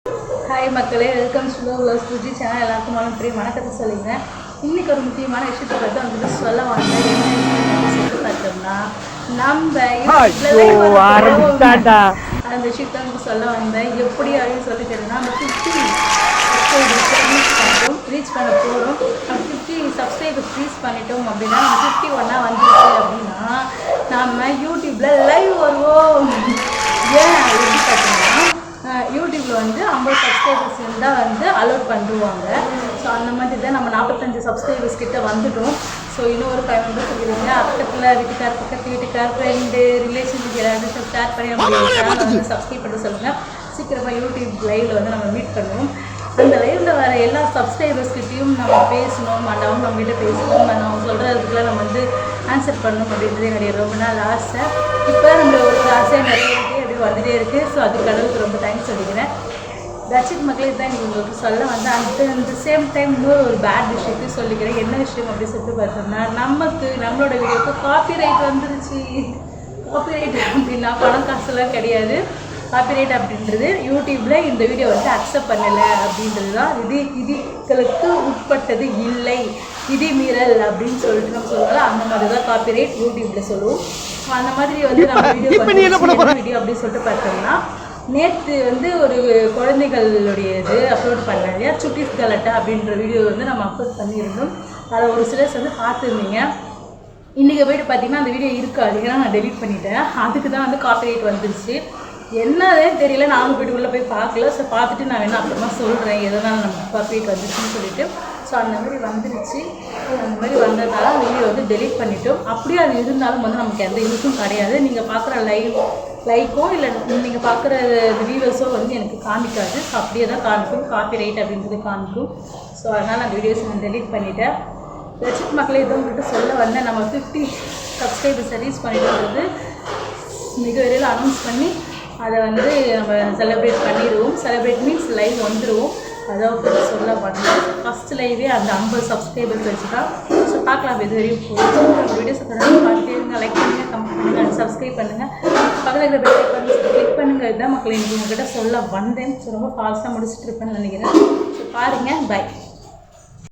Hi மக்களே, welcome to loves பூஜி channel. எல்லாருக்கும் வணக்கத்தை சொல்லிங்க. இன்றைக்கி ஒரு முக்கியமான விஷயத்தை பற்றி வந்துட்டு சொல்ல வாங்க. என்ன விஷயத்தை பார்த்தோம்னா, நம்ம அந்த விஷயத்தை வந்து சொல்ல வந்தேன். எப்படி அப்படின்னு சொல்லிக்கிறதுனா, நம்ம 50 சப்ஸ்கிரைபர்ஸ் ரீச் பண்ண போகிறோம். நம்ம 50 சப்ஸ்கிரைபர்ஸ் ரீச் பண்ணிட்டோம் அப்படின்னா, நம்ம 51 வந்துருக்கு அப்படின்னா நம்ம யூடியூப்பில் லைவ் வருவோம். ஏன் எப்படி பார்த்தீங்கன்னா, யூடியூப்பில் வந்து 50 சப்ஸ்கிரைபர்ஸ் இருந்தால் வந்து அலோட் பண்ணுவாங்க. ஸோ அந்த மாதிரி தான் நம்ம 45 சப்ஸ்கிரைபர்ஸ் கிட்ட வந்துட்டோம். ஸோ இன்னும் ஒரு 5 மெம்பர்ஸ் இருக்கிறீங்க. பக்கத்து வீட்டுக்கார் ஃப்ரெண்டு ரிலேஷன்ஷிப் எல்லாரும் ஷேர் பண்ணி வந்து சப்ஸ்கிரைப் பண்ண சொல்லுங்கள். சீக்கிரமாக யூடியூப் லைவில் வந்து நம்ம மீட் பண்ணுவோம். அந்த லைவில் வர எல்லா சப்ஸ்கிரைபர்ஸ்கிட்டையும் நம்ம பேசணும், அவங்க நம்மகிட்ட பேசணும், அவங்க சொல்கிறதுக்குலாம் நம்ம வந்து ஆன்சர் பண்ணணும் அப்படின்றது என்னுடைய ரொம்ப நாள் ஆசை. இப்போ நம்ம ஒரு ஆசையாக நிறைய அப்படி வந்துகிட்டே இருக்குது. ஸோ அதுக்கு கடவுளுக்கு ரொம்ப தேங்க்ஸ் சொல்லிக்கிறேன். தட்சித் மக்களே தான் நீங்கள் உங்களுக்கு சொல்ல வந்து அந்த சேம் டைம் இன்னொரு ஒரு பேட் விஷயத்தையும் சொல்லிக்கிறேன். என்ன விஷயம் அப்படின்னு சொல்லிட்டு பார்த்தோம்னா, நம்மளோட வீடியோக்கு காப்பிரைட் வந்துருச்சு. காப்பிரைட் அப்படின்னா பணம் காசுலாம் கிடையாது. காப்பிரைட் அப்படின்றது யூடியூப்பில் இந்த வீடியோ வந்து அக்செப்ட் பண்ணலை அப்படின்றது தான். விதிகளுக்கு உட்பட்டது இல்லை, விதிமீறல் அப்படின்னு சொல்லிட்டு நம்ம சொல்லுவோம். அந்த மாதிரி தான் காப்பிரைட் யூடியூப்பில் சொல்லுவோம். அந்த மாதிரி வந்து நம்ம வீடியோ அப்படின்னு சொல்லிட்டு பார்த்தோம்னா, நேற்று வந்து ஒரு குழந்தைகளுடைய இது அப்லோட் பண்ணேன் இல்லையா, சுட்டிஸ் கலட்டா அப்படின்ற வீடியோ வந்து நம்ம அப்லோட் பண்ணியிருந்தோம். அதை ஒரு சிலர்ஸ் வந்து பார்த்துருந்தீங்க. இன்றைக்கி போய்ட்டு பார்த்தீங்கன்னா அந்த வீடியோ இருக்காது, ஏன்னா நான் டெலீட் பண்ணிட்டேன். அதுக்கு தான் வந்து காப்பிரைட் வந்துருச்சு. என்னதே தெரியல, நானும் போய்ட்டு உள்ளே போய் பார்க்கல. ஸோ பார்த்துட்டு நான் வேணா அப்புறமா சொல்கிறேன் எதனால் நம்ம காப்பிரைட் வந்துருச்சுன்னு சொல்லிட்டு. ஸோ அந்த மாதிரி வந்துருச்சு. அந்த மாதிரி வந்ததால் அந்த வீடியோ வந்து டெலீட் பண்ணிட்டோம். அப்படியே அது இருந்தாலும் வந்து நமக்கு எந்த யூஸும் கிடையாது. நீங்கள் பார்க்குற லைக்கோ இல்லை நீங்கள் பார்க்குற வியூவர்ஸோ வந்து எனக்கு காமிக்காது. ஸோ அப்படியே தான் காமிக்கும், காப்பிரைட் அப்படின்றது காமிக்கும். ஸோ அதனால் அந்த வீடியோஸ் நான் டெலீட் பண்ணிட்டேன். ரசித் மக்களே இதை உங்கள்கிட்ட சொல்ல வந்தேன். நம்ம 50 சப்ஸ்கிரைபர்ஸ் ரீச் பண்ணிட்டு மிக விரைவில் அனௌன்ஸ் பண்ணி அதை வந்து நம்ம செலிப்ரேட் பண்ணிடுவோம். செலிப்ரேட் மீன்ஸ் லைவ் வந்துடுவோம். அதாவது சொல்ல பண்ணலாம். ஃபஸ்ட் லைவே அந்த 50 சப்ஸ்கிரைபர்ஸ் வச்சுதான். ஸோ பார்க்கலாம் இது வரையும் போகும். வீடியோஸை தொடர்ந்து பார்த்துட்டே இருங்க. லைக் பண்ணுங்கள், கமெண்ட் பண்ணுங்கள், சப்ஸ்கிரைப் பண்ணுங்கள், பக்கத்தில் இருக்கிற பெல் ஐக்கானை கிளிக் பண்ணுங்கள். இதுதான் மக்கள் எனக்கு உங்கள்கிட்ட சொல்ல வந்தேன். ஸோ ரொம்ப ஃபாஸ்ட்டாக முடிச்சுட்டு இருப்பேன்னு நினைக்கிறேன். ஸோ பாருங்கள். பை.